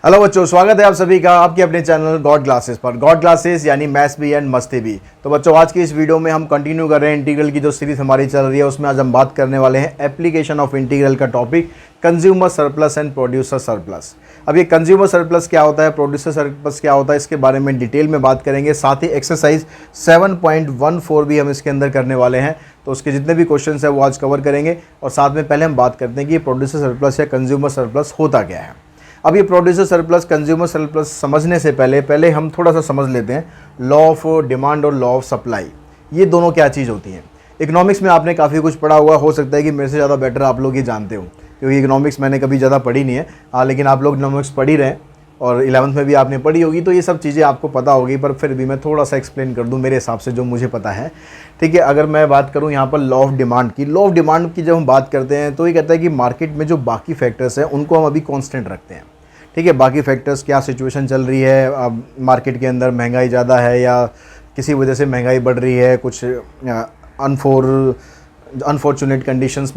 Hello बच्चों, स्वागत है आप सभी का आपके अपने चैनल गॉड क्लासेस पर। गॉड क्लासेस यानी मैथ्स भी एंड मस्ती भी। तो बच्चों, आज की इस वीडियो में हम कंटिन्यू कर रहे हैं इंटीग्रल की जो सीरीज हमारी चल रही है, उसमें आज हम बात करने वाले हैं एप्लीकेशन ऑफ इंटीग्रल का topic consumer surplus and producer surplus. अब ये कंज्यूमर सरप्लस क्या होता है, प्रोड्यूसर सरप्लस क्या होता है, इसके बारे में डिटेल में बात करेंगे। साथ ही एक्सरसाइज 7.14 भी हम इसके अंदर करने वाले हैं, तो उसके जितने भी क्वेश्चन है वो आज कवर करेंगे। और साथ में पहले हम बात करते हैं कि ये प्रोड्यूसर सरप्लस या कंज्यूमर सरप्लस होता क्या है। अब ये प्रोड्यूसर सरप्लस कंज्यूमर सरप्लस समझने से पहले हम थोड़ा सा समझ लेते हैं लॉ ऑफ डिमांड और लॉ ऑफ सप्लाई, ये दोनों क्या चीज़ होती हैं। इकोनॉमिक्स में आपने काफ़ी कुछ पढ़ा हुआ, हो सकता है कि मेरे से ज़्यादा बेटर आप लोग ही जानते हो, क्योंकि इकोनॉमिक्स मैंने कभी ज़्यादा पढ़ी नहीं है। लेकिन आप लोग इकोनॉमिक्स पढ़ ही रहे हैं और 11th में भी आपने पढ़ी होगी, तो ये सब चीज़ें आपको पता होगी। पर फिर भी मैं थोड़ा सा एक्सप्लेन कर दूं मेरे हिसाब से जो मुझे पता है, ठीक है। अगर मैं बात करूं यहाँ पर लॉ ऑफ डिमांड की, लॉ ऑफ डिमांड की जब हम बात करते हैं तो ये कहता है कि मार्केट में जो बाकी फैक्टर्स हैं उनको हम अभी कांस्टेंट रखते हैं, ठीक है। बाकी फैक्टर्स, क्या सिचुएशन चल रही है, अब मार्केट के अंदर महंगाई ज़्यादा है या किसी वजह से महंगाई बढ़ रही है, कुछ अनफॉर्चुनेट कंडीशंस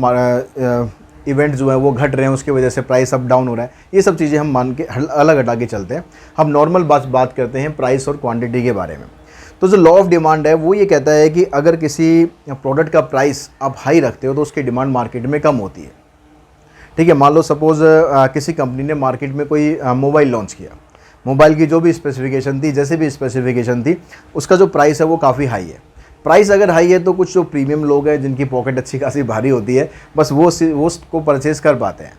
इवेंट जो है वो घट रहे हैं, उसकी वजह से प्राइस अप डाउन हो रहा है, ये सब चीज़ें हम मान के अलग हटा के चलते हैं। हम नॉर्मल बात करते हैं प्राइस और क्वांटिटी के बारे में। तो जो लॉ ऑफ डिमांड है वो ये कहता है कि अगर किसी प्रोडक्ट का प्राइस आप हाई रखते हो तो उसकी डिमांड मार्केट में कम होती है, ठीक है। मान लो सपोज़ किसी कंपनी ने मार्केट में कोई मोबाइल लॉन्च किया, मोबाइल की जो भी स्पेसिफिकेशन थी, जैसे भी स्पेसिफिकेशन थी, उसका जो प्राइस है वो काफ़ी हाई है। प्राइस अगर हाई है तो कुछ जो प्रीमियम लोग हैं जिनकी पॉकेट अच्छी खासी भारी होती है, बस वो उसको परचेज़ कर पाते हैं,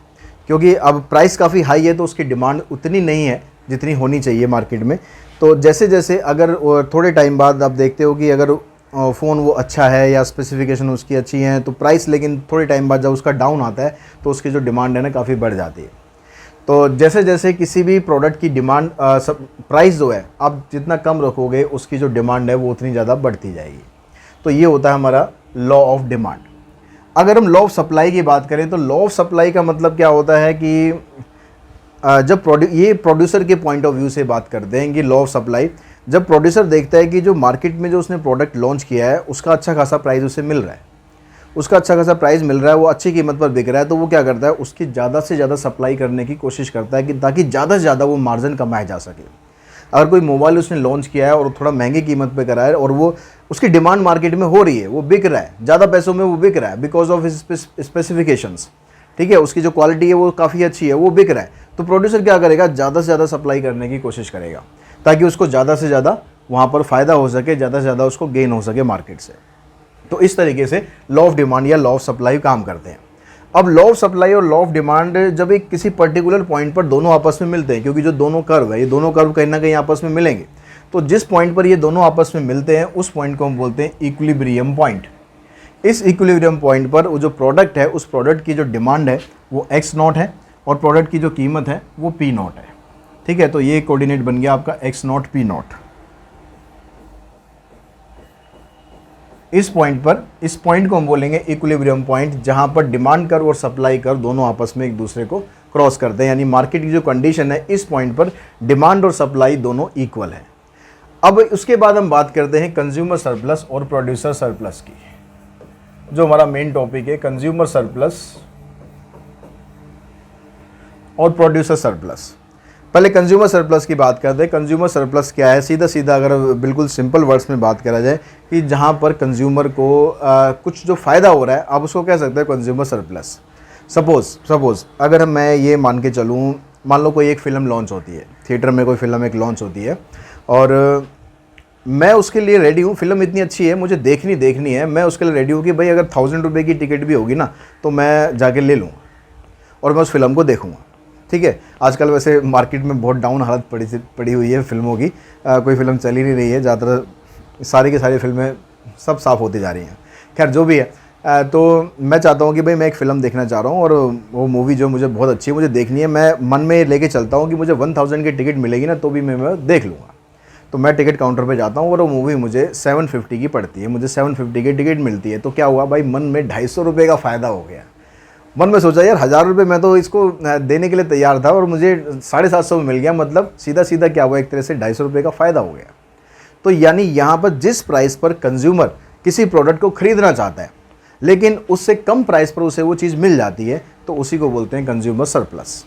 क्योंकि अब प्राइस काफ़ी हाई है तो उसकी डिमांड उतनी नहीं है जितनी होनी चाहिए मार्केट में। तो जैसे जैसे अगर थोड़े टाइम बाद आप देखते हो कि अगर फ़ोन वो अच्छा है या स्पेसिफिकेशन उसकी अच्छी है तो प्राइस, लेकिन थोड़े टाइम बाद जब उसका डाउन आता है तो उसकी जो डिमांड है ना काफ़ी बढ़ जाती है। तो जैसे जैसे किसी भी प्रोडक्ट की डिमांड प्राइस जो है आप जितना कम रखोगे उसकी जो डिमांड है वो उतनी ज़्यादा बढ़ती जाएगी। तो ये होता है हमारा लॉ ऑफ डिमांड। अगर हम लॉ ऑफ सप्लाई की बात करें तो लॉ ऑफ सप्लाई का मतलब क्या होता है कि जब ये प्रोड्यूसर के पॉइंट ऑफ व्यू से बात करते हैं कि लॉ ऑफ सप्लाई, जब प्रोड्यूसर देखता है कि जो मार्केट में जो उसने प्रोडक्ट लॉन्च किया है उसका अच्छा खासा प्राइस उसे मिल रहा है, उसका अच्छा खासा प्राइस मिल रहा है, वो अच्छी कीमत पर बिक रहा है, तो वो क्या करता है, उसकी ज़्यादा से ज़्यादा सप्लाई करने की कोशिश करता है कि ताकि ज़्यादा से ज़्यादा वो मार्जिन कमाया जा सके। अगर कोई मोबाइल उसने लॉन्च किया है और थोड़ा महंगी कीमत पे करा है और वो उसकी डिमांड मार्केट में हो रही है, वो बिक रहा है, ज़्यादा पैसों में वो बिक रहा है बिकॉज ऑफ स्पेसिफिकेशंस, ठीक है, उसकी जो क्वालिटी है वो काफ़ी अच्छी है, वो बिक रहा है, तो प्रोड्यूसर क्या करेगा, ज़्यादा से ज़्यादा सप्लाई करने की कोशिश करेगा ताकि उसको ज़्यादा से ज़्यादा वहाँ पर फ़ायदा हो सके, ज़्यादा से ज़्यादा उसको गेन हो सके मार्केट से। तो इस तरीके से लॉ ऑफ डिमांड या लॉ ऑफ सप्लाई काम करते हैं। अब लॉ ऑफ सप्लाई और लॉ ऑफ डिमांड जब एक किसी पर्टिकुलर पॉइंट पर दोनों आपस में मिलते हैं, क्योंकि जो दोनों कर्व है ये दोनों कर्व कहीं ना कहीं आपस में मिलेंगे, तो जिस पॉइंट पर ये दोनों आपस में मिलते हैं उस पॉइंट को हम बोलते हैं इक्विलिब्रियम पॉइंट। इस इक्विलिब्रियम पॉइंट पर वो जो प्रोडक्ट है उस प्रोडक्ट की जो डिमांड है वो x नॉट है और प्रोडक्ट की जो कीमत है वो p नॉट है, ठीक है। तो ये कोऑर्डिनेट बन गया आपका x नॉट p नॉट। इस पॉइंट पर, इस पॉइंट को हम बोलेंगे इक्विलिब्रियम पॉइंट, जहां पर डिमांड कर्व और सप्लाई कर्व दोनों आपस में एक दूसरे को क्रॉस करते हैं, यानी मार्केट की जो कंडीशन है इस पॉइंट पर डिमांड और सप्लाई दोनों इक्वल है। अब उसके बाद हम बात करते हैं कंज्यूमर सरप्लस और प्रोड्यूसर सरप्लस की, जो हमारा मेन टॉपिक है, कंज्यूमर सरप्लस और प्रोड्यूसर सरप्लस। पहले कंज्यूमर सरप्लस की बात करते हैं। कंज्यूमर सरप्लस क्या है, सीधा सीधा अगर बिल्कुल सिंपल वर्ड्स में बात करा जाए कि जहां पर कंज्यूमर को कुछ जो फ़ायदा हो रहा है आप उसको कह सकते हैं कंज्यूमर सरप्लस। सपोज़ अगर मैं ये मान के चलूँ, मान लो कोई एक फ़िल्म लॉन्च होती है, थिएटर में कोई फ़िल्म एक लॉन्च होती है और मैं उसके लिए रेडी हूँ, फिल्म इतनी अच्छी है मुझे देखनी है, मैं उसके लिए रेडी हूँ कि भाई अगर 1000 रुपये की टिकट भी होगी ना तो मैं जाके ले लूँगा और मैं उस फिल्म को देखूँगा, ठीक है। आजकल वैसे मार्केट में बहुत डाउन हालत पड़ी हुई है फिल्मों की, कोई फिल्म चल ही नहीं रही है, ज़्यादातर सारी की सारी फिल्में सब साफ़ होती जा रही हैं। खैर जो भी है, तो मैं चाहता हूँ कि भाई मैं एक फ़िल्म देखना चाह रहा हूँ और वो मूवी जो मुझे बहुत अच्छी है, मुझे देखनी है, मैं मन में लेके चलता हूँ कि मुझे 1000 की टिकट मिलेगी ना तो भी मैं देख लूँगा। तो मैं टिकट काउंटर पे जाता हूँ और वो मूवी मुझे 750 की पड़ती है, मुझे 750 की टिकट मिलती है। तो क्या हुआ भाई, मन में 250 रुपये का फ़ायदा हो गया। मन में सोचा यार 1000 रुपये मैं तो इसको देने के लिए तैयार था और मुझे 750 में मिल गया, मतलब सीधा सीधा क्या हुआ, एक तरह से 250 रुपये का फ़ायदा हो गया। तो यानी यहाँ पर जिस प्राइस पर कंज्यूमर किसी प्रोडक्ट को ख़रीदना चाहता है लेकिन उससे कम प्राइस पर उसे वो चीज़ मिल जाती है तो उसी को बोलते हैं कंज्यूमर सरप्लस।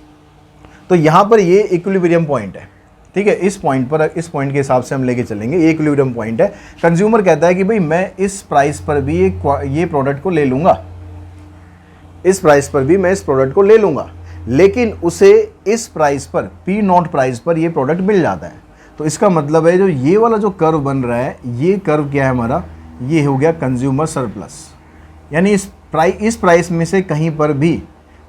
तो यहाँ पर ये इक्विलिब्रियम पॉइंट है, ठीक है। इस पॉइंट पर, इस पॉइंट के हिसाब से हम लेके चलेंगे, ये इक्विलिब्रियम पॉइंट है। कंज्यूमर कहता है कि भाई मैं इस प्राइस पर भी ये प्रोडक्ट को ले लूँगा, इस प्राइस पर भी मैं इस प्रोडक्ट को ले लूँगा, लेकिन उसे इस प्राइस पर, पी नॉट प्राइस पर ये प्रोडक्ट मिल जाता है। तो इसका मतलब है जो ये वाला जो कर्व बन रहा है, ये कर्व क्या है हमारा, ये हो गया कंज्यूमर सरप्लस। यानी इस प्राइस में से कहीं पर भी,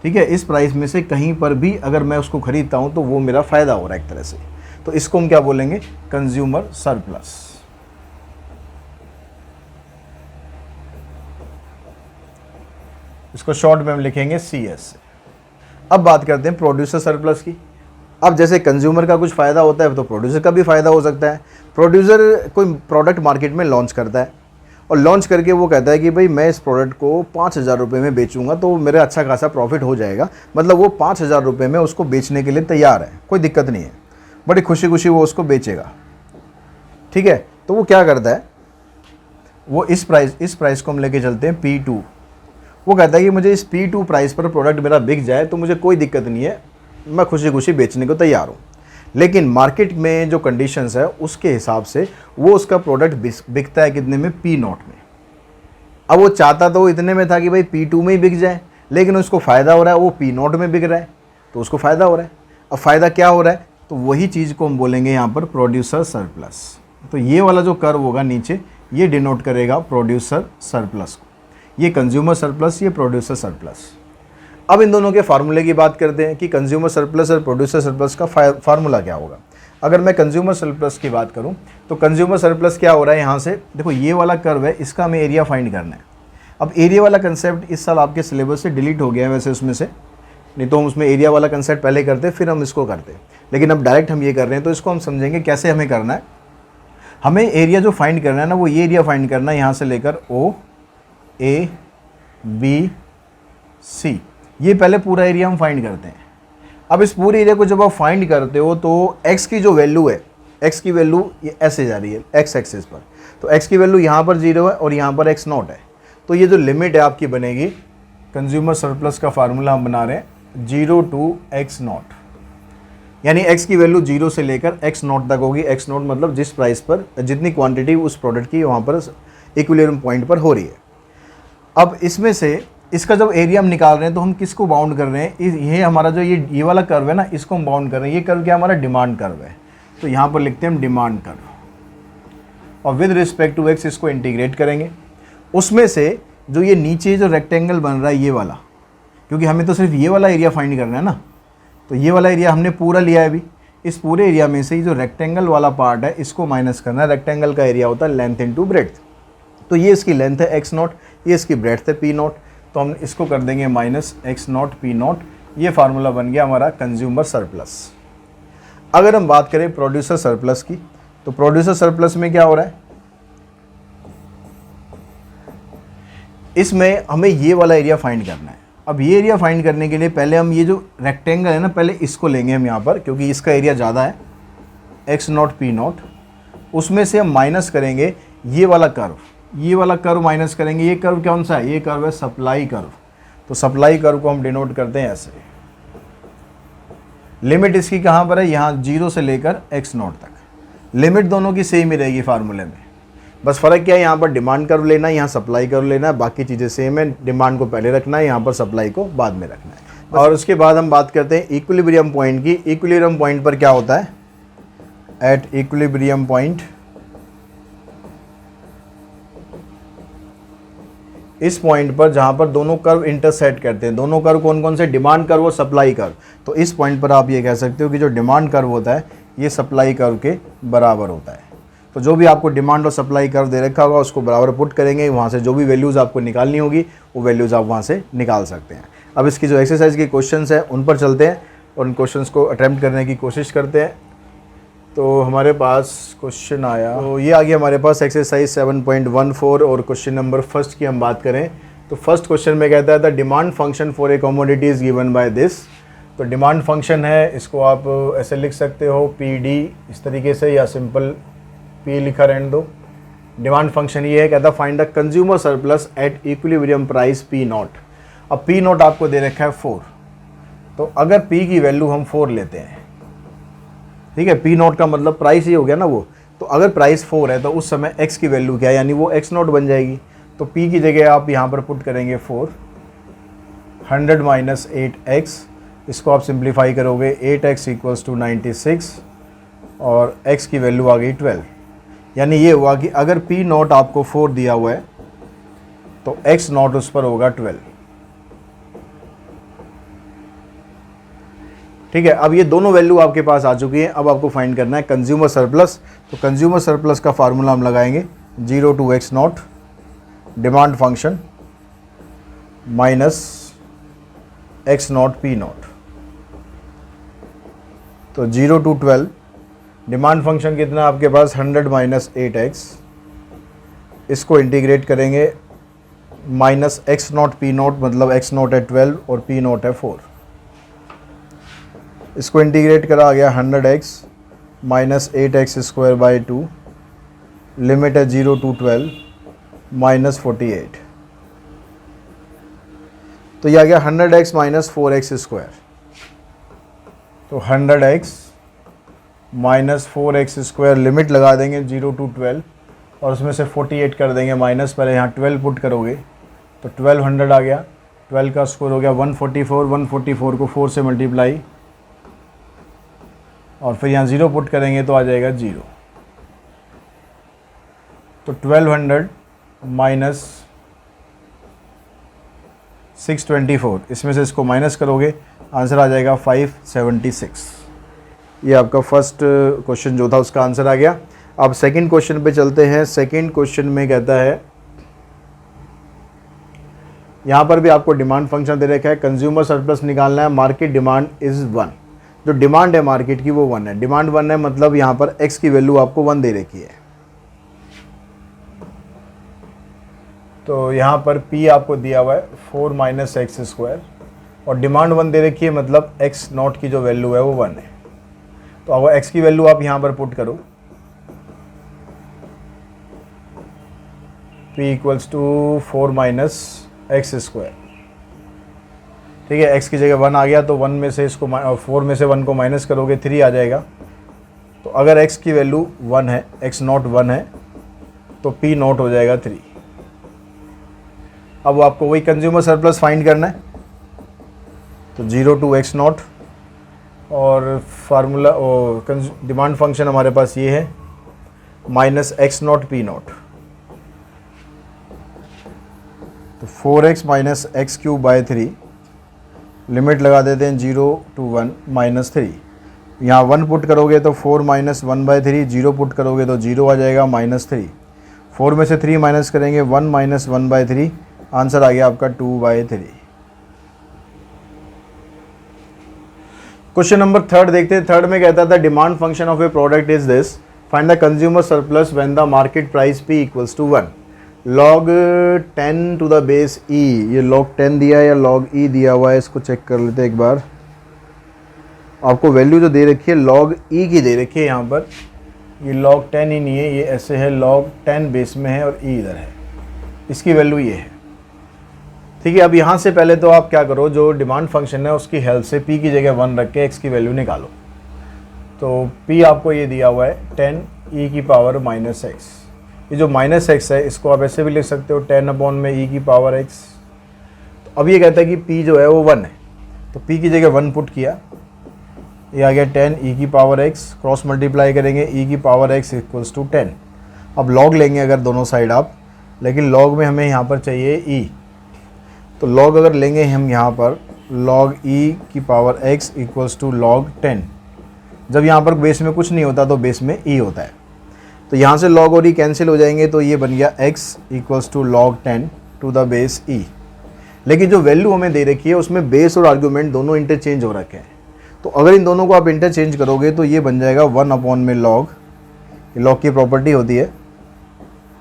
ठीक है, इस प्राइस में से कहीं पर भी अगर मैं उसको खरीदता हूँ तो वो मेरा फ़ायदा हो रहा है एक तरह से। तो इसको हम क्या बोलेंगे, कंज्यूमर सरप्लस। इसको शॉर्ट में हम लिखेंगे CS। अब बात करते हैं प्रोड्यूसर सरप्लस की। अब जैसे कंज्यूमर का कुछ फ़ायदा होता है तो प्रोड्यूसर का भी फ़ायदा हो सकता है। प्रोड्यूसर कोई प्रोडक्ट मार्केट में लॉन्च करता है और लॉन्च करके वो कहता है कि भाई मैं इस प्रोडक्ट को 5,000 रुपये में बेचूंगा तो मेरा अच्छा खासा प्रॉफिट हो जाएगा। मतलब वो 5,000 रुपये में उसको बेचने के लिए तैयार है, कोई दिक्कत नहीं है, बड़ी खुशी खुशी वो उसको बेचेगा, ठीक है। तो वो क्या करता है, वो इस प्राइस को हम लेके चलते हैं P2। वो कहता है कि मुझे इस P2 प्राइस पर प्रोडक्ट मेरा बिक जाए तो मुझे कोई दिक्कत नहीं है, मैं खुशी खुशी बेचने को तैयार हूँ। लेकिन मार्केट में जो कंडीशंस है उसके हिसाब से वो उसका प्रोडक्ट बिकता है कितने में, P0 में। अब वो चाहता तो इतने में था कि भाई P2 में ही बिक जाए, लेकिन उसको फ़ायदा हो रहा है, वो P0 में बिक रहा है तो उसको फ़ायदा हो रहा है। अब फ़ायदा क्या हो रहा है, तो वही चीज़ को हम बोलेंगे यहाँ पर प्रोड्यूसर सरप्लस। तो ये वाला जो कर्व होगा नीचे, ये डिनोट करेगा प्रोड्यूसर सरप्लस को, ये कंज्यूमर सरप्लस, ये प्रोड्यूसर सरप्लस। अब इन दोनों के फार्मूले की बात करते हैं कि कंज्यूमर सरप्लस और प्रोड्यूसर सरप्लस का फार्मूला क्या होगा। अगर मैं कंज्यूमर सरप्लस की बात करूं तो कंज्यूमर सरप्लस क्या हो रहा है, यहाँ से देखो ये वाला कर्व है, इसका हमें एरिया फाइंड करना है। अब एरिया वाला कंसेप्ट इस साल आपके सिलेबस से डिलीट हो गया है वैसे उसमें से, नहीं तो हम उसमें एरिया वाला कंसेप्ट पहले करते फिर हम इसको करते, लेकिन अब डायरेक्ट हम ये कर रहे हैं तो इसको हम समझेंगे कैसे हमें करना है। हमें एरिया जो फाइंड करना है ना, वो ये एरिया फाइंड करना है यहाँ से लेकर OABC, ये पहले पूरा एरिया हम फाइंड करते हैं। अब इस पूरे एरिया को जब आप फाइंड करते हो तो x की जो वैल्यू है, x की वैल्यू ये ऐसे जा रही है x एक्सिस पर, तो x की वैल्यू यहाँ पर 0 है और यहाँ पर x0 है। तो ये जो लिमिट है आपकी बनेगी, कंज्यूमर सरप्लस का फार्मूला हम बना रहे हैं 0 to x0, यानी x की वैल्यू 0 से लेकर x0 तक होगी। x0 मतलब जिस प्राइस पर जितनी क्वांटिटी उस प्रोडक्ट की वहाँ पर इक्विलिब्रियम पॉइंट पर हो रही है। अब इसमें से इसका जब एरिया हम निकाल रहे हैं तो हम किसको बाउंड कर रहे हैं, ये हमारा जो ये वाला कर्व है ना, इसको हम बाउंड कर रहे हैं। ये कर्व क्या हमारा डिमांड कर्व है, तो यहाँ पर लिखते हैं हम डिमांड कर्व और विद रिस्पेक्ट टू x इसको इंटीग्रेट करेंगे। उसमें से जो ये नीचे जो रेक्टेंगल बन रहा है ये वाला, क्योंकि हमें तो सिर्फ ये वाला एरिया फाइंड करना है ना, तो ये वाला एरिया हमने पूरा लिया है अभी। इस पूरे एरिया में से जो रेक्टेंगल वाला पार्ट है इसको माइनस करना है। रेक्टेंगल का एरिया होता है लेंथ इनटू ब्रेड्थ, तो ये इसकी लेंथ है x0, ये इसकी ब्रेड्थ है P0, तो हम इसको कर देंगे माइनस x0 P0। ये फार्मूला बन गया हमारा कंज्यूमर सरप्लस। अगर हम बात करें प्रोड्यूसर सरप्लस की, तो प्रोड्यूसर सरप्लस में क्या हो रहा है, इसमें हमें ये वाला एरिया फाइंड करना है। अब ये एरिया फाइंड करने के लिए पहले हम ये जो रेक्टेंगल है ना, पहले इसको लेंगे हम यहाँ पर, क्योंकि इसका एरिया ज़्यादा है x0 P0। उसमें से हम माइनस करेंगे ये वाला कर्व, ये वाला कर्व माइनस करेंगे। ये कर्व कौन सा है, ये कर्व है सप्लाई कर्व। तो सप्लाई कर्व को हम डिनोट करते हैं ऐसे। लिमिट इसकी कहाँ पर है, यहाँ 0 से लेकर x0 तक। लिमिट दोनों की सेम ही रहेगी फार्मूले में, बस फ़र्क क्या है, यहाँ पर डिमांड कर्व लेना है, यहाँ सप्लाई कर्व लेना है, बाकी चीज़ें सेम है। डिमांड को पहले रखना है, यहाँ पर सप्लाई को बाद में रखना है। और उसके बाद हम बात करते हैं इक्विलिब्रियम पॉइंट की। इक्विलिब्रियम पॉइंट पर क्या होता है, एट इक्विलिब्रियम पॉइंट, इस पॉइंट पर जहाँ पर दोनों कर्व इंटरसेक्ट करते हैं, दोनों कर्व कौन कौन से, डिमांड कर्व और सप्लाई कर्व। तो इस पॉइंट पर आप ये कह सकते हो कि जो डिमांड कर्व होता है ये सप्लाई कर्व के बराबर होता है। तो जो भी आपको डिमांड और सप्लाई कर्व दे रखा होगा उसको बराबर पुट करेंगे, वहाँ से जो भी वैल्यूज़ आपको निकालनी होगी वो वैल्यूज़ आप वहाँ से निकाल सकते हैं। अब इसकी जो एक्सरसाइज के क्वेश्चंस हैं उन पर चलते हैं और उन क्वेश्चंस को अटैम्प्ट करने की कोशिश करते हैं। तो हमारे पास क्वेश्चन आया, तो ये आ गया हमारे पास एक्सरसाइज 7.14 और क्वेश्चन नंबर फर्स्ट की हम बात करें तो फर्स्ट क्वेश्चन में कहता है the demand function for a commodity is given by this. तो डिमांड फंक्शन है, इसको आप ऐसे लिख सकते हो PD इस तरीके से, या सिंपल P लिखा रहने दो। डिमांड फंक्शन ये है, कहता है find the consumer surplus at equilibrium price P0। अब P0 आपको दे रखा है 4, तो अगर P की वैल्यू हम 4 लेते हैं, ठीक है, P नॉट का मतलब प्राइस ही हो गया ना वो, तो अगर प्राइस 4 है तो उस समय X की वैल्यू क्या है, यानी वो X नॉट बन जाएगी। तो P की जगह आप यहाँ पर पुट करेंगे 4, 100 माइनस 8x, इसको आप सिंप्लीफाई करोगे 8x इक्वल्स टू 96 और x की वैल्यू आ गई 12। यानी ये हुआ कि अगर P नॉट आपको 4 दिया हुआ है तो x नॉट उस पर होगा 12। ठीक है, अब ये दोनों वैल्यू आपके पास आ चुकी है। अब आपको फाइंड करना है कंज्यूमर सरप्लस। तो कंज्यूमर सरप्लस का फार्मूला हम लगाएंगे 0 to x not demand function minus x not P not. तो 0 to 12 डिमांड फंक्शन कितना आपके पास 100 माइनस 8x, इसको इंटीग्रेट करेंगे minus x not P not, मतलब x नॉट है 12 और P नॉट है 4। इसको इंटीग्रेट करा गया 100x minus 8x square by 2, limit है 0 to 12 माइनस 48। तो ये आ गया 100x माइनस 4x स्क्वायर। तो 100x minus 4x square limit लगा देंगे 0 to 12 और उसमें से 48 कर देंगे माइनस, पहले यहाँ 12 पुट करोगे तो 1200 आ गया, 12 का स्क्वायर हो गया 144, 144 को 4 से मल्टीप्लाई और फिर यहाँ 0 पुट करेंगे तो आ जाएगा 0। तो 1200 माइनस 624, इसमें से इसको माइनस करोगे आंसर आ जाएगा 576। ये आपका फर्स्ट क्वेश्चन जो था उसका आंसर आ गया। अब सेकंड क्वेश्चन पे चलते हैं। सेकंड क्वेश्चन में कहता है, यहाँ पर भी आपको डिमांड फंक्शन दे रखा है, कंज्यूमर सरप्लस निकालना है, मार्केट डिमांड इज़ 1। जो डिमांड है मार्केट की वो 1 है, डिमांड 1 है मतलब यहाँ पर x की वैल्यू आपको 1 दे रखी है। तो यहाँ पर P आपको दिया हुआ है 4 माइनस एक्स स्क्वायर और डिमांड 1 दे रखी है, मतलब x नॉट की जो वैल्यू है वो 1 है। तो अब x की वैल्यू आप यहाँ पर पुट करो, P equals to 4 minus x square. ठीक है, x की जगह 1 आ गया तो 1 में से इसको 4 में से 1 को माइनस करोगे 3 आ जाएगा। तो अगर x की वैल्यू 1 है, x नॉट 1 है, तो P नॉट हो जाएगा 3। अब आपको वही कंज्यूमर सरप्लस फाइंड करना है। तो 0 to x नॉट और फार्मूला डिमांड फंक्शन हमारे पास ये है minus x not P not. तो 4x minus x cube by 3, limit लगा देते हैं 0 to 1 माइनस 3। यहाँ 1 पुट करोगे तो 4 माइनस 1/3, 0 पुट करोगे तो 0 आ जाएगा माइनस 3। 4 में से 3 माइनस करेंगे 1 माइनस 1/3, आंसर आ गया आपका 2/3। क्वेश्चन नंबर थर्ड देखते हैं। थर्ड में कहता था demand function of a product is this, find the consumer surplus when the market price P equals to 1। log 10 to the base E, ये log 10 दिया है या log E दिया हुआ है, इसको चेक कर लेते हैं एक बार। आपको वैल्यू जो दे रखी है log E की दे रखी है, यहाँ पर ये log 10 ही नहीं है, ये ऐसे है log 10 बेस में है और E इधर है, इसकी वैल्यू ये है। ठीक है, अब यहाँ से पहले तो आप क्या करो, जो डिमांड फंक्शन है उसकी हेल्प से P की जगह 1 रख के x की वैल्यू निकालो। तो P आपको ये दिया हुआ है 10 e की पावर माइनस एक्स। ये जो माइनस एक्स है इसको आप ऐसे भी लिख सकते हो 10 अपॉन में e की पावर x। तो अब ये कहता है कि P जो है वो 1 है, तो P की जगह 1 पुट किया, ये आ गया 10 e की पावर x, क्रॉस मल्टीप्लाई करेंगे e की पावर x इक्वल्स टू 10। अब लॉग लेंगे अगर दोनों साइड आप, लेकिन लॉग में हमें यहाँ पर चाहिए e, तो लॉग अगर लेंगे हम यहाँ पर log e की power x equals to log 10। जब यहाँ पर बेस में कुछ नहीं होता तो बेस में e होता है, तो यहाँ से log और e कैंसिल हो जाएंगे, तो ये बन गया x equals to log 10 to the base e। लेकिन जो वैल्यू हमें दे रखी है उसमें बेस और आर्ग्यूमेंट दोनों इंटरचेंज हो रखे हैं, तो अगर इन दोनों को आप इंटरचेंज करोगे तो ये बन जाएगा 1 अपॉन में log, ये log की प्रॉपर्टी होती है,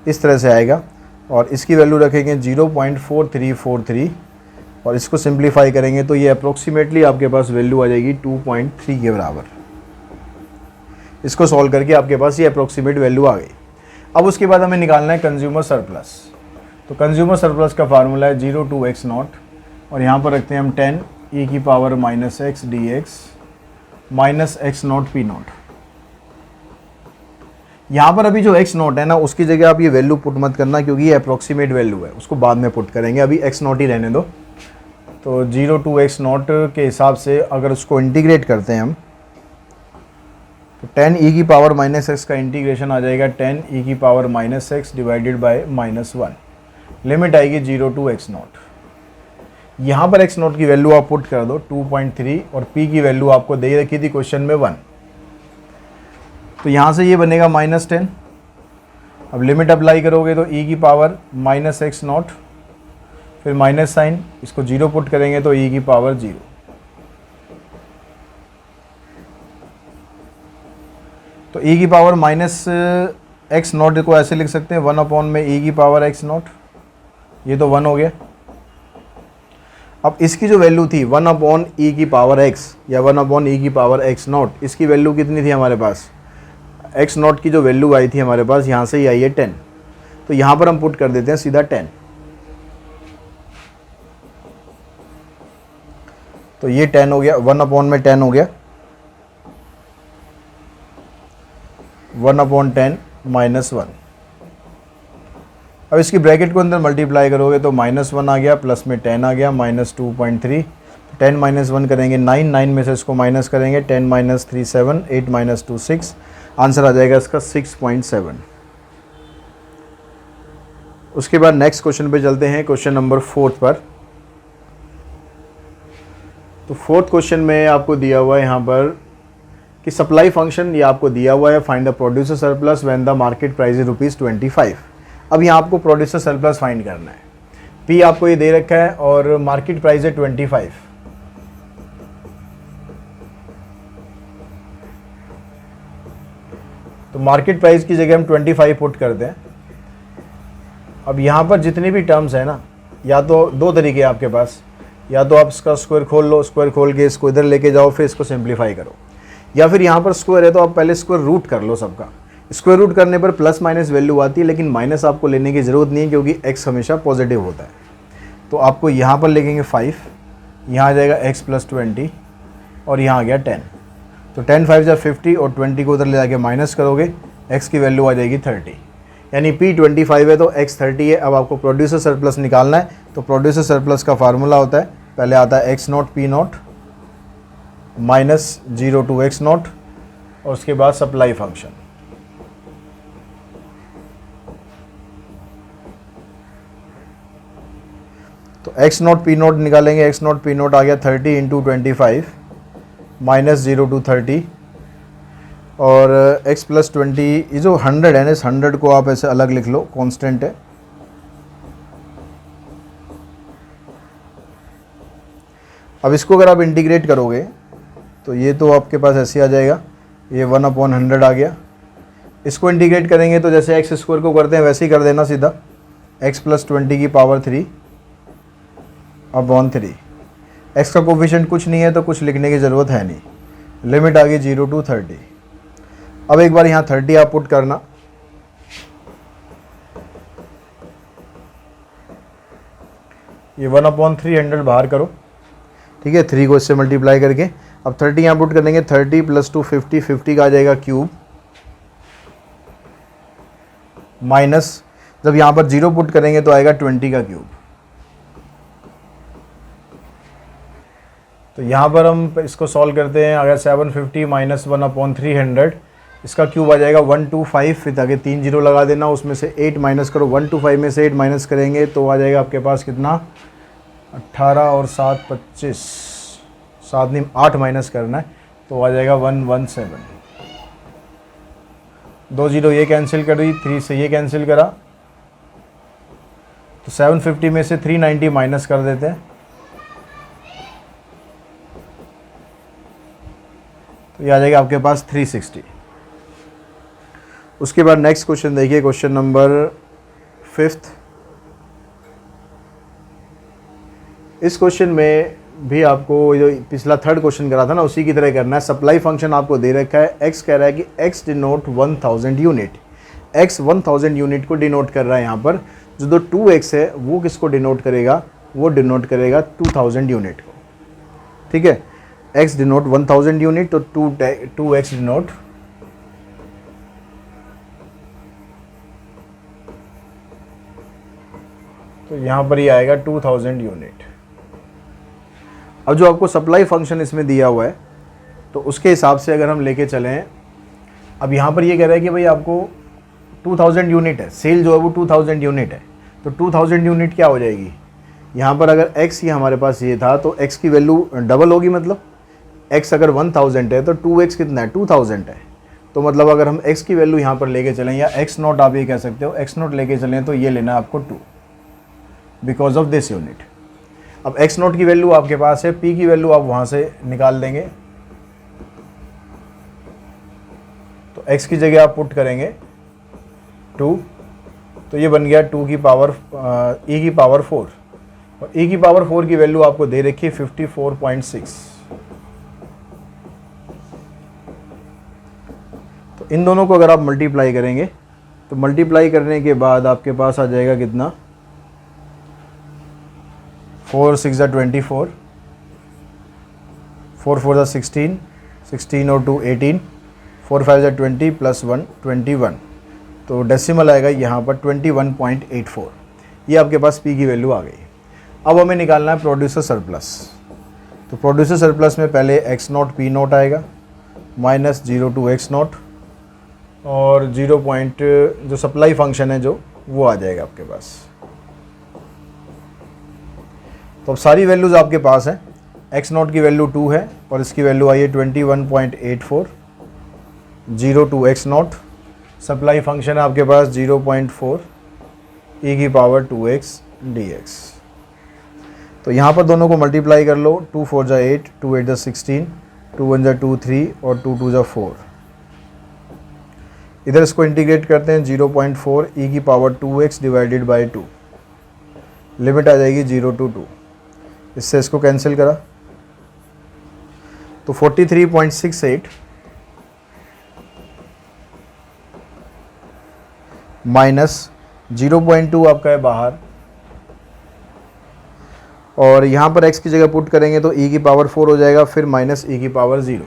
इस तरह से आएगा। और इसकी वैल्यू रखेंगे 0.4343 और इसको सिंप्लीफाई करेंगे तो ये अप्रोक्सीमेटली आपके पास वैल्यू आ जाएगी 2.3 के बराबर। इसको सॉल्व करके आपके पास ये अप्रोक्सीमेट वैल्यू आ गई। अब उसके बाद हमें निकालना है कंज्यूमर सरप्लस। तो कंज्यूमर सरप्लस का फार्मूला है 0 to x नॉट और यहाँ पर रखते हैं हम 10 ई की power minus x D x minus x not P not. यहाँ पर अभी जो एक्स नॉट है ना, उसकी जगह आप ये वैल्यू पुट मत करना, क्योंकि ये अप्रॉक्सीमेट वैल्यू है, उसको बाद में पुट करेंगे, अभी एक्स नॉट ही रहने दो। तो 0 to एक्स नॉट के हिसाब से अगर उसको इंटीग्रेट करते हैं हम, तो 10 ई की पावर माइनस एक्स का इंटीग्रेशन आ जाएगा 10 ई की power minus x divided by -1। Limit आएगी 0 to एक्स नॉट। यहाँ पर एक्स नॉट की वैल्यू आप पुट कर दो 2.3 और पी की वैल्यू आपको दे रखी थी क्वेश्चन में 1। तो यहाँ से ये बनेगा -10। अब लिमिट अप्लाई करोगे तो ई की पावर माइनस एक्स नॉट, फिर माइनस साइन, इसको 0 पुट करेंगे तो ई की पावर 0। तो ई की पावर माइनस एक्स नॉट को ऐसे लिख सकते हैं 1 अपॉन में ई की पावर एक्स नॉट, ये तो 1 हो गया। अब इसकी जो वैल्यू थी 1 अपॉन ई की पावर एक्स या 1 अपॉन ई की पावर एक्स नॉट, इसकी वैल्यू कितनी थी हमारे पास? एक्स नॉट की जो वैल्यू आई थी हमारे पास, यहाँ से ही आई है 10। तो यहाँ पर हम पुट कर देते हैं सीधा 10। तो ये 10 हो गया, 1 अपॉन में 10 हो गया, 1 अपॉन 10 -1। अब इसकी ब्रैकेट को अंदर मल्टीप्लाई करोगे तो -1 आ गया, प्लस में 10 आ गया, -2.3। 10 -1 करेंगे 9, 9 में से इसको माइनस करेंगे 10 - 3 7, 8 - 2 6। आंसर आ जाएगा इसका 6.7। उसके बाद नेक्स्ट क्वेश्चन पे चलते हैं, क्वेश्चन नंबर 4 पर। तो 4th क्वेश्चन में आपको दिया हुआ है यहाँ पर कि सप्लाई फंक्शन, ये आपको दिया हुआ है find the producer surplus when the market price is ₹25। अब यहाँ आपको प्रोड्यूसर सरप्लस फाइंड करना है। पी आपको ये दे रखा है और मार्केट प्राइस है 25। तो मार्केट प्राइस की जगह हम 25 पुट करते हैं। अब यहाँ पर जितनी भी टर्म्स है ना, या तो दो तरीके हैं आपके पास, या तो आप इसका स्क्वायर खोल लो, स्क्वायर खोल के इसको इधर लेके जाओ, फिर इसको सिंप्लीफाई करो, या फिर यहाँ पर स्क्वायर है तो आप पहले स्क्वायर रूट कर लो सबका। स्क्वायर रूट करने पर प्लस माइनस वैल्यू आती है, लेकिन माइनस आपको लेने की ज़रूरत नहीं है क्योंकि x हमेशा पॉजिटिव होता है। तो आपको यहाँ पर लिखेंगे 5, यहाँ आ जाएगा x + 20 और यहाँ आ गया 10। तो 10 5 = 50 और 20 को उधर ले जाके माइनस करोगे, x की वैल्यू आ जाएगी 30। यानी P 25 है तो x 30 है। अब आपको प्रोड्यूसर सरप्लस निकालना है। तो प्रोड्यूसर सरप्लस का फार्मूला होता है, पहले आता है x not P not -0 to x not और उसके बाद सप्लाई फंक्शन। तो x नॉट P नॉट निकालेंगे, x नॉट P नॉट आ गया 30 × 25 -0 to 30 और x + 20, ये जो 100 है ना, इस 100 को आप ऐसे अलग लिख लो, कांस्टेंट है। अब इसको अगर आप इंटीग्रेट करोगे तो ये तो आपके पास ऐसे आ जाएगा, ये 1/100 आ गया। इसको इंटीग्रेट करेंगे तो जैसे एक्स स्क्वायर को करते हैं वैसे ही कर देना सीधा, x + 20 की पावर 3/3। x का कोफिशिएंट कुछ नहीं है तो कुछ लिखने की ज़रूरत है नहीं। लिमिट आ गई 0 to 30। अब एक बार यहाँ 30 आप पुट करना, ये 1/300 बाहर करो, ठीक है, 3 को इससे मल्टीप्लाई करके। अब 30 यहाँ पुट कर देंगे, 30 + 2 50, 50 का आ जाएगा क्यूब, माइनस जब यहाँ पर 0 पुट करेंगे तो आएगा 20 का क्यूब। तो यहाँ पर हम इसको सॉल्व करते हैं, अगर 750 - 1/300, इसका क्यूब आ जाएगा 125। फिर आगे 3 0 लगा देना, उसमें से 8 माइनस करो, 125 में से 8 माइनस करेंगे तो आ जाएगा आपके पास कितना, 18 और 7 25, 7 नहीं 8 माइनस करना है तो आ जाएगा 117। 2 0 ये कैंसिल कर दी, 3 से ये कैंसिल करा, तो 750 में से 390 माइनस कर देते हैं, तो ये आ जाएगा आपके पास 360। उसके बाद नेक्स्ट क्वेश्चन देखिए, क्वेश्चन नंबर 5th। इस क्वेश्चन में भी आपको जो पिछला 3rd क्वेश्चन करा था ना, उसी की तरह करना है। सप्लाई फंक्शन आपको दे रखा है, x कह रहा है कि x denote 1000 unit, x 1000 unit को डिनोट कर रहा है। यहाँ पर जो 2x है वो किसको डिनोट करेगा, वो डिनोट करेगा 2000 यूनिट को। ठीक है। x डिनोट 1000 यूनिट, तो 2x डिनोट तो यहाँ पर ये आएगा 2000 यूनिट। अब जो आपको सप्लाई फंक्शन इसमें दिया हुआ है तो उसके हिसाब से अगर हम लेके चलें, अब यहाँ पर ये कह रहा है कि भाई आपको 2000 यूनिट है, सेल जो है वो 2000 यूनिट है, तो 2000 यूनिट क्या हो जाएगी, यहाँ पर अगर x ही हमारे पास ये था तो x की वैल्यू डबल होगी, मतलब x अगर 1000 है तो 2x कितना है, 2000 है। तो मतलब अगर हम x की वैल्यू यहाँ पर लेके चलें, या x नोट आप ये कह सकते हो, x नोट लेके चलें तो ये लेना है आपको 2 बिकॉज ऑफ दिस यूनिट। अब x नोट की वैल्यू आपके पास है, p की वैल्यू आप वहाँ से निकाल देंगे, तो x की जगह आप पुट करेंगे 2, तो ये बन गया 2 की पावर e की पावर 4, और e की पावर 4 की वैल्यू आपको दे रखी है 54.6। तो इन दोनों को अगर आप मल्टीप्लाई करेंगे तो मल्टीप्लाई करने के बाद आपके पास आ जाएगा कितना, 4 6 24, 4 4 16, 16 और 2 18, 4 5 20 प्लस 1 21, तो डेसिमल आएगा यहाँ पर 21.84। ये आपके पास p की वैल्यू आ गई। अब हमें निकालना है प्रोड्यूसर सरप्लस। तो प्रोड्यूसर सरप्लस में पहले x नोट p नोट आएगा माइनस 0 टू x नोट, और 0 पॉइंट जो सप्लाई फंक्शन है जो वो आ जाएगा आपके पास। तो अब सारी वैल्यूज़ आपके पास हैं, x नोट की वैल्यू 2 है और इसकी वैल्यू आई है 21.84, 0 to x not, supply function है आपके पास 0.4, e की पावर 2x dx। तो यहाँ पर दोनों को मल्टीप्लाई कर लो, 2 4 जा 8, 2 8 जा 16, 2 1 जा 2 3 और 2 2 जा 4। इधर इसको इंटीग्रेट करते हैं, 0.4 e की power 2x divided by 2, limit आ जाएगी 0 टू 2। इससे इसको कैंसिल करा तो 43.68 माइनस 0.2 आपका है बाहर, और यहाँ पर x की जगह पुट करेंगे तो e की पावर 4 हो जाएगा, फिर माइनस e की पावर 0।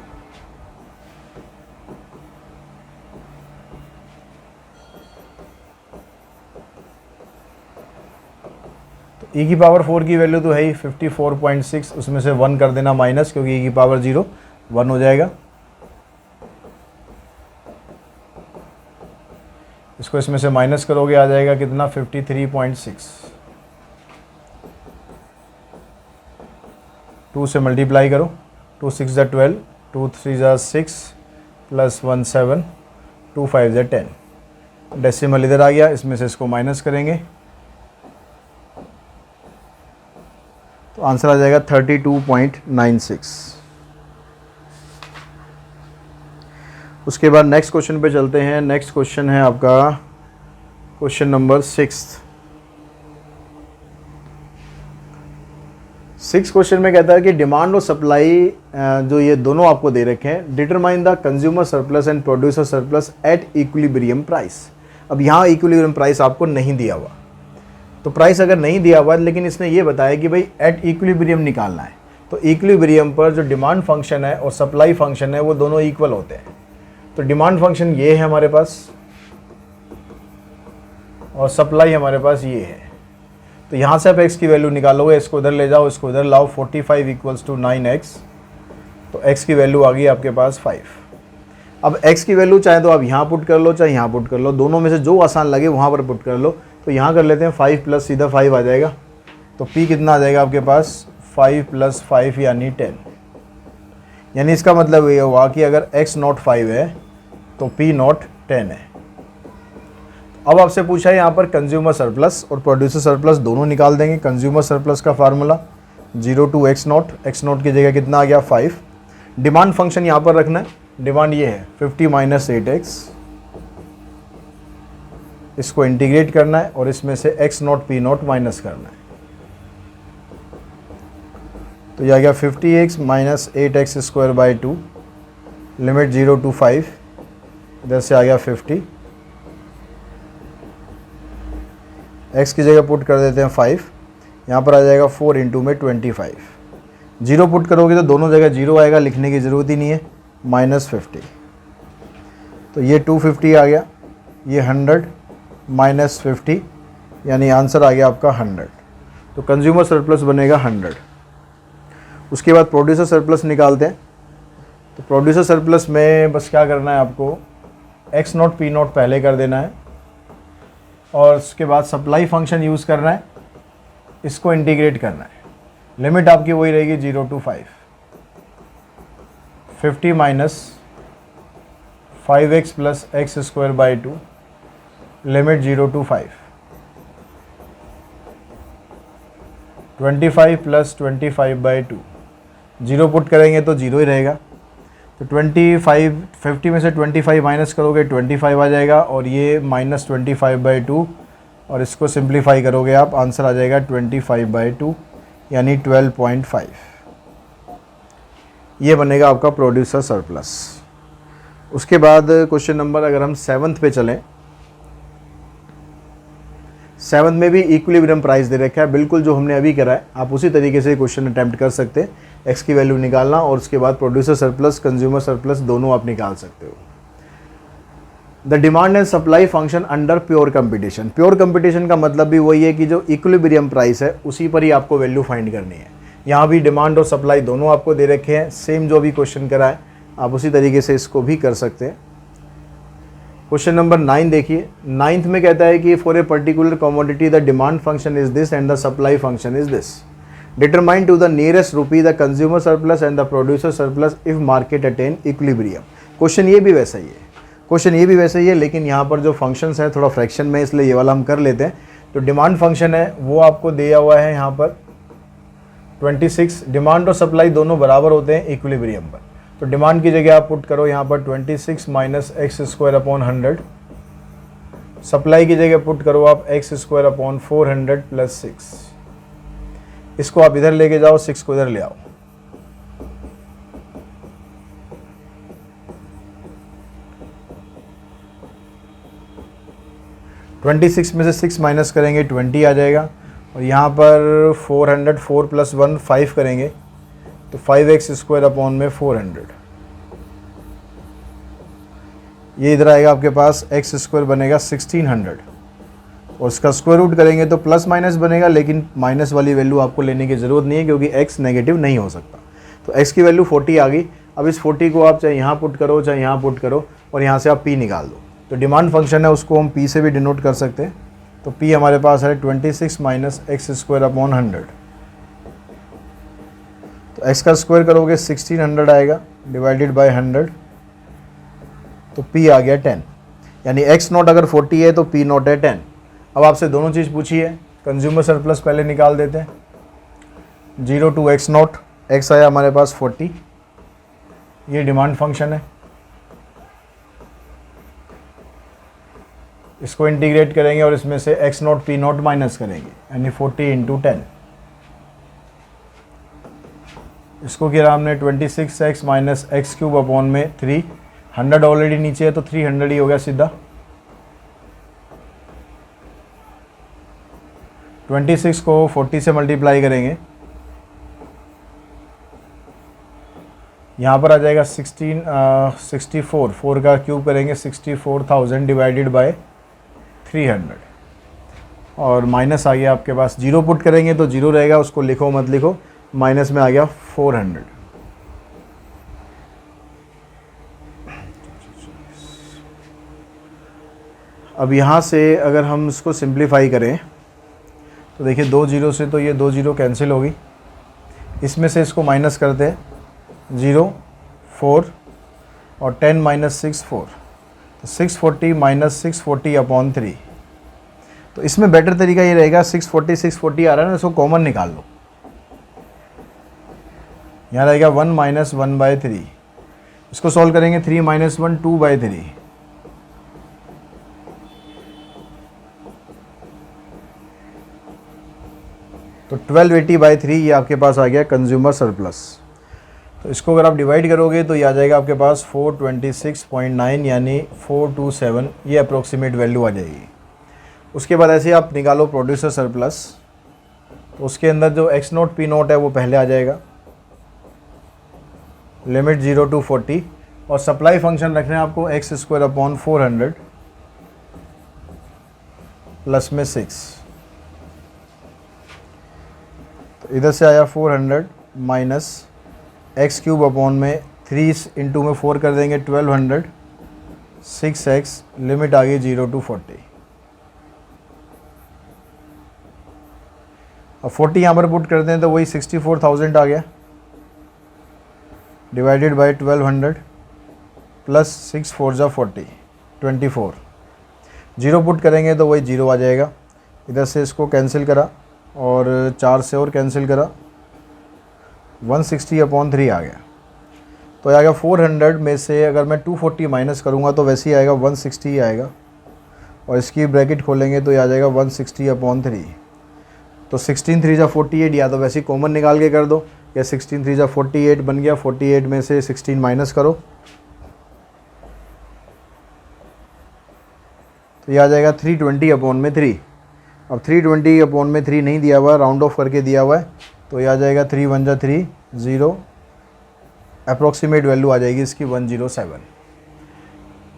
तो e की पावर 4 की वैल्यू तो है ही 54.6, उसमें से 1 कर देना माइनस, क्योंकि e की पावर 0 1 हो जाएगा। इसको इसमें से माइनस करोगे आ जाएगा कितना, 53.6। 2 से मल्टीप्लाई करो, 2 6 जा 12, 2 3 जा 6 प्लस 1 7, 2 5 जा 10, डेसिमल इधर आ गया, इसमें से इसको माइनस करेंगे तो आंसर आ जाएगा 32.96। उसके बाद नेक्स्ट क्वेश्चन पे चलते हैं। नेक्स्ट क्वेश्चन है आपका क्वेश्चन नंबर 6। क्वेश्चन में कहता है कि डिमांड और सप्लाई जो ये दोनों आपको दे रखे हैं, determine the consumer surplus and producer surplus at equilibrium price. अब यहाँ इक्विलिब्रियम प्राइस आपको नहीं दिया हुआ, तो प्राइस अगर नहीं दिया हुआ लेकिन इसने ये बताया कि भाई एट इक्विलिब्रियम निकालना है, तो इक्विलिब्रियम पर जो डिमांड फंक्शन है और सप्लाई फंक्शन है वो दोनों इक्वल होते हैं। तो डिमांड फंक्शन ये है हमारे पास और सप्लाई हमारे पास ये है। तो यहाँ से आप x की वैल्यू निकालोगे, इसको इधर ले जाओ, इसको इधर लाओ, 45 इक्वल्स टू 9x, तो x की वैल्यू आ गई आपके पास 5। अब x की वैल्यू चाहे तो आप यहाँ पुट कर लो चाहे यहाँ पुट कर लो, दोनों में से जो आसान लगे वहाँ पर पुट कर लो। तो यहाँ कर लेते हैं 5 प्लस सीधा 5 आ जाएगा, तो p कितना आ जाएगा आपके पास 5 प्लस 5 यानी 10। यानी इसका मतलब ये हुआ कि अगर x नॉट 5 है तो p नॉट 10 है। अब आपसे पूछा है यहाँ पर कंज्यूमर सरप्लस और प्रोड्यूसर सरप्लस दोनों निकाल देंगे। कंज्यूमर सरप्लस का फार्मूला 0 टू x नॉट की जगह कितना आ गया 5। डिमांड फंक्शन यहाँ पर रखना है, डिमांड ये है 50 माइनस 8x, इसको इंटीग्रेट करना है और इसमें से x not p not minus करना है। तो यह आ गया 50x minus 8x square by 2, limit 0 to 5, इधर से आ गया 50, x की जगह पुट कर देते हैं 5, यहाँ पर आ जाएगा 4 इंटू में 25, जीरो पुट करोगे तो दोनों जगह जीरो आएगा, लिखने की ज़रूरत ही नहीं है, -50। तो ये 250 आ गया, ये 100 -50, यानी आंसर आ गया आपका 100। तो कंज्यूमर सरप्लस बनेगा 100। उसके बाद प्रोड्यूसर सरप्लस निकालते हैं। तो प्रोड्यूसर सरप्लस में बस क्या करना है आपको, X0 P0 पहले कर देना है और उसके बाद सप्लाई फंक्शन यूज़ करना है, इसको इंटीग्रेट करना है। लिमिट आपकी वही रहेगी 0 to 5, 50 minus 5x plus x²/2, limit 0 to 5, 25 plus 25/2, zero put करेंगे तो जीरो ही रहेगा। तो 50 में से 25 माइनस करोगे 25 आ जाएगा, और ये -25/2, और इसको सिंप्लीफाई करोगे आप, आंसर आ जाएगा 25/2 यानी 12.5। ये बनेगा आपका प्रोड्यूसर सरप्लस। उसके बाद क्वेश्चन नंबर अगर हम 7th पे चलें, 7th में भी इक्विलिब्रियम प्राइस दे रखा है, बिल्कुल जो हमने अभी करा है, आप उसी तरीके से क्वेश्चन अटैम्प्ट कर सकते हैं। एक्स की वैल्यू निकालना और उसके बाद प्रोड्यूसर सरप्लस कंज्यूमर सरप्लस दोनों आप निकाल सकते हो। The demand and supply function under pure competition. Pure competition का मतलब भी वही है कि जो इक्विलिब्रियम प्राइस है उसी पर ही आपको वैल्यू फाइंड करनी है। यहाँ भी डिमांड और सप्लाई दोनों आपको दे रखे हैं, सेम जो अभी क्वेश्चन करा है आप उसी तरीके से इसको भी कर सकते हैं। क्वेश्चन नंबर 9 देखिए, 9th में कहता है कि for a particular commodity the demand function is this and the supply function is this. Determine to the nearest rupee the consumer surplus and the producer surplus if market attain equilibrium. Question ये भी वैसा ही है, लेकिन यहाँ पर जो functions है थोड़ा फ्रैक्शन में, इसलिए ये वाला हम कर लेते हैं। तो डिमांड फंक्शन है वो आपको दिया हुआ है यहाँ पर 26। डिमांड और सप्लाई दोनों बराबर होते हैं इक्विलिब्रियम पर, तो डिमांड की जगह आप पुट करो यहाँ पर 26 माइनस x²/100, सप्लाई की जगह पुट करो आप x²/400 प्लस 6। इसको आप इधर लेके जाओ, 6 को इधर ले आओ। (26) में से 6 माइनस करेंगे 20 आ जाएगा, और यहाँ पर 400 + 1 5 करेंगे तो 5x²/400। ये इधर आएगा आपके पास, x² बनेगा 1600, और उसका स्क्वायर रूट करेंगे तो प्लस माइनस बनेगा, लेकिन माइनस वाली वैल्यू आपको लेने की ज़रूरत नहीं है क्योंकि x नेगेटिव नहीं हो सकता। तो x की वैल्यू 40 आ गई। अब इस 40 को आप चाहे यहाँ पुट करो चाहे यहाँ पुट करो, और यहाँ से आप p निकाल दो। तो डिमांड फंक्शन है उसको हम p से भी डिनोट कर सकते हैं। तो p हमारे पास है 26 माइनस x²/100। तो x का स्क्वायर करोगे 1600 आएगा, डिवाइडेड बाय 100, तो p आ गया 10, यानी x0 अगर 40 है तो p0 है 10। अब आपसे दोनों चीज़ पूछी है, कंज्यूमर सरप्लस पहले निकाल देते हैं। 0 to x0, x आया हमारे पास 40, ये डिमांड फंक्शन है। इसको इंटीग्रेट करेंगे और इसमें से x0 p0 माइनस करेंगे, यानी 40 × 10। इसको किया हमने 26x माइनस x³ 300 ऑलरेडी नीचे है तो 300 ही हो गया सीधा। 26 को 40 से मल्टीप्लाई करेंगे, यहाँ पर आ जाएगा 64, 4 का क्यूब करेंगे 64,000 डिवाइडेड बाय 300, और माइनस आ गया आपके पास। जीरो पुट करेंगे तो जीरो रहेगा, उसको लिखो मत लिखो, माइनस में आ गया 400। अब यहाँ से अगर हम इसको सिंप्लीफाई करें तो देखिए 2 जीरो से तो ये 2 जीरो कैंसिल होगी, इसमें से इसको माइनस करते हैं 0 4 और 10 माइनस 6 4, तो 640 माइनस 640/3। तो इसमें बेटर तरीका ये रहेगा, 640 आ रहा है ना, इसको कॉमन निकाल लो। यहाँ रहेगा 1 माइनस 1/3, इसको सॉल्व करेंगे 3 माइनस 1 2/3, तो 1280/3 ये आपके पास आ गया कंज्यूमर सरप्लस। तो इसको अगर आप डिवाइड करोगे तो ये आ जाएगा आपके पास 426.9 यानी 427, ये अप्रोक्सीमेट वैल्यू आ जाएगी। उसके बाद ऐसे आप निकालो प्रोड्यूसर सरप्लस, तो उसके अंदर जो x0 p0 है वो पहले आ जाएगा, लिमिट 0 to 40, और सप्लाई फंक्शन रखना है आपको एक्स स्क्वायर अपॉन 400 प्लस में 6। तो इधर से आया 400 माइनस एक्स क्यूब अपॉन में 3 इंटू में 4 कर देंगे 1200, 6x, लिमिट आ गई 0 to 40। अब 40 यहाँ पर पुट करते हैं तो वही 64,000 आ गया, डिवाइडेड बाई 1200 प्लस 6 4 जा 40, 24। जीरो पुट करेंगे तो वही जीरो आ जाएगा। इधर से इसको कैंसिल करा और 4 से और कैंसिल करा, 160 अपॉन 3 आ गया। तो आएगा 400 में से अगर मैं 240 माइनस करूँगा तो वैसे ही आएगा 160 ही आएगा, और इसकी ब्रैकेट खोलेंगे तो ये आ जाएगा 160 अपॉन 3। तो 16 3 जा 48, या तो वैसे ही कॉमन निकाल के कर दो, या 16 3 जा 48 बन गया, 48 में से 16 माइनस करो तो ये आ जाएगा 320 अपॉन में 3। अब 320 अपॉन में 3 नहीं दिया हुआ है, राउंड ऑफ करके दिया हुआ है, तो ये आ जाएगा 3 1 जा 3 0, अप्रॉक्सीमेट वैल्यू आ जाएगी इसकी 107।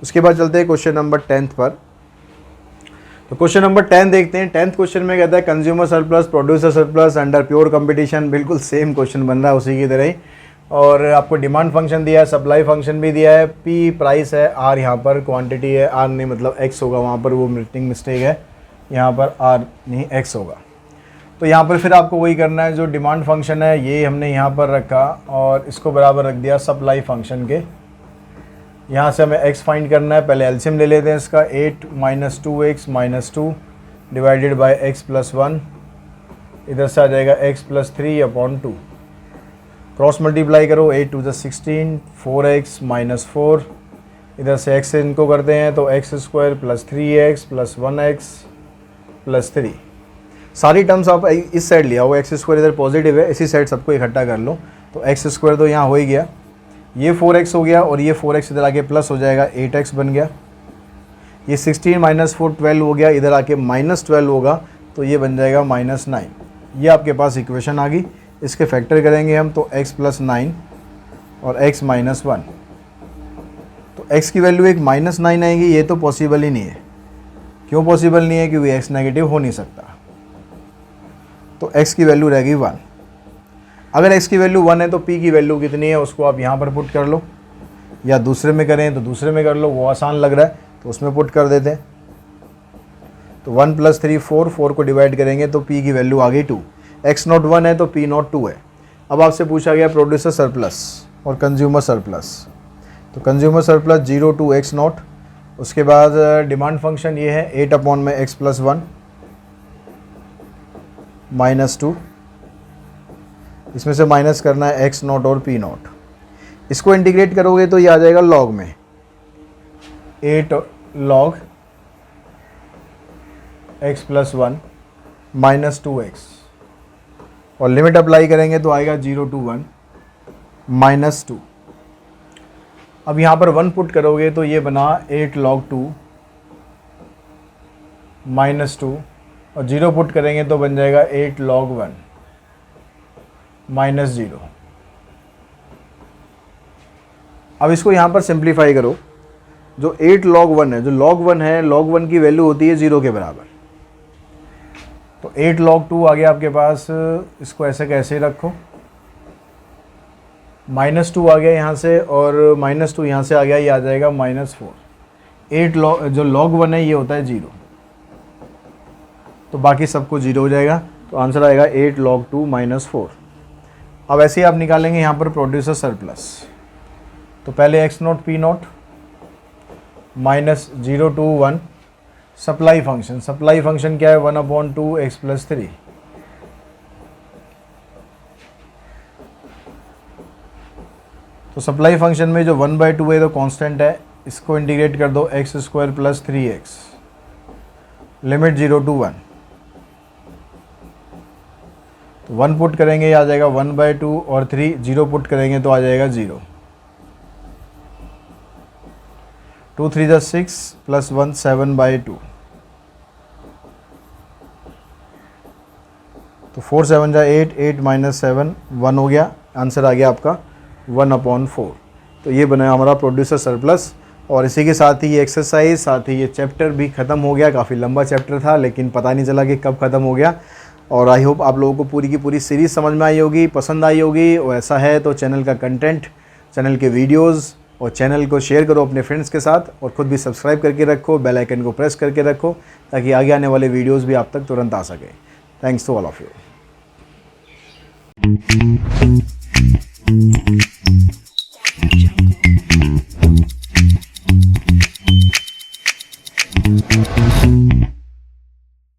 उसके बाद चलते हैं क्वेश्चन नंबर 10 पर। तो क्वेश्चन नंबर 10 देखते हैं। 10th क्वेश्चन में कहता है consumer surplus, producer surplus under pure competition. बिल्कुल सेम क्वेश्चन बन रहा है उसी की तरह ही, और आपको डिमांड फंक्शन दिया है, सप्लाई फंक्शन भी दिया है, पी प्राइस है, आर यहाँ पर क्वांटिटी है, आर नहीं मतलब एक्स होगा, वहाँ पर वो राइटिंग मिस्टेक है, यहाँ पर आर नहीं एक्स होगा। तो यहाँ पर फिर आपको वही करना है, जो डिमांड फंक्शन है ये हमने यहाँ पर रखा और इसको बराबर रख दिया सप्लाई फंक्शन के। यहाँ से हमें x फाइंड करना है, पहले एलसीएम ले लेते हैं इसका, 8 minus 2x minus 2 divided by x plus 1, इधर से आ जाएगा x plus 3 upon 2, cross multiply करो, 8 2 16, 4x माइनस 4, इधर से x से इनको करते हैं तो x square plus 3x plus 1x plus 3। सारी टर्म्स आप इस साइड लिया हो, एक्स स्क्वायर इधर पॉजिटिव है, इसी साइड सबको इकट्ठा कर लो, तो एक्स स्क्वायर तो यहाँ हो ही गया, ये 4x हो गया, और ये 4x इधर आके प्लस हो जाएगा, 8x बन गया। ये 16 माइनस 4 12 हो गया, इधर आके माइनस 12 होगा, तो ये बन जाएगा माइनस 9। ये आपके पास इक्वेशन आ गई। इसके फैक्टर करेंगे हम तो x प्लस 9 और x माइनस 1, तो x की वैल्यू एक माइनस 9 आएगी। ये तो पॉसिबल ही नहीं है। क्यों पॉसिबल नहीं है? क्योंकि x नेगेटिव हो नहीं सकता, तो x की वैल्यू रहेगी 1। अगर x की वैल्यू 1 है तो p की वैल्यू कितनी है उसको आप यहाँ पर पुट कर लो, या दूसरे में करें तो दूसरे में कर लो, वो आसान लग रहा है तो उसमें पुट कर देते हैं। तो 1 प्लस 3 4, 4 को डिवाइड करेंगे तो p की वैल्यू आ गई 2। x नॉट 1 है तो p नॉट 2 है। अब आपसे पूछा गया प्रोड्यूसर सरप्लस और कंज्यूमर सरप्लस, तो consumer surplus 0 to x not. उसके बाद डिमांड फंक्शन ये है 8 अपॉन में x प्लस 1 माइनस 2, इसमें से माइनस करना है x नॉट और p नॉट। इसको इंटीग्रेट करोगे तो ये आ जाएगा लॉग में 8 log x plus 1 minus 2x, और लिमिट अप्लाई करेंगे तो आएगा 0 टू 1 माइनस 2। अब यहाँ पर 1 पुट करोगे तो ये बना 8 लॉग 2 माइनस 2, और 0 पुट करेंगे तो बन जाएगा 8 लॉग 1 माइनस 0। अब इसको यहाँ पर सिंप्लीफाई करो, जो 8 लॉग 1 है, जो लॉग 1 है, लॉग 1 की वैल्यू होती है 0 के बराबर, तो 8 लॉग 2 आ गया आपके पास। इसको ऐसे कैसे रखो, माइनस 2 आ गया यहाँ से, और माइनस 2 यहाँ से आ गया, ये आ जाएगा माइनस 4। 8 लॉग, जो लॉग 1 है ये होता है 0, तो बाकी सबको 0 हो जाएगा, तो आंसर आएगा 8 लॉग 2 माइनस 4। अब ऐसे ही आप निकालेंगे यहाँ पर प्रोड्यूसर सरप्लस, तो पहले x not p not minus 0 to 1 supply function. Supply function क्या है? 1 अपॉन 2 x प्लस 3। तो सप्लाई फंक्शन में जो 1/2 है तो कांस्टेंट है, इसको इंटीग्रेट कर दो x square plus 3x, limit 0 to 1। तो 1 पुट करेंगे ये आ जाएगा 1/2, और 3 0 पुट करेंगे तो आ जाएगा 0। 2 3 जा 6 प्लस 1 7/2, तो 4 7 जा 8, 8 माइनस 7 1 हो गया, आंसर आ गया आपका 1/4। तो ये बना हमारा प्रोड्यूसर सरप्लस। और इसी के साथ ही ये एक्सरसाइज, साथ ही ये चैप्टर भी ख़त्म हो गया। काफ़ी लंबा चैप्टर था लेकिन पता नहीं चला कि कब ख़त्म हो गया। और आई होप आप लोगों को पूरी की पूरी सीरीज़ समझ में आई होगी, पसंद आई होगी। और ऐसा है तो चैनल का कंटेंट, चैनल के वीडियोस और चैनल को शेयर करो अपने फ्रेंड्स के साथ, और ख़ुद भी सब्सक्राइब करके रखो, बेल आइकन को प्रेस करके रखो ताकि आगे आने वाले वीडियोस भी आप तक तुरंत आ सके। Thanks to all of you.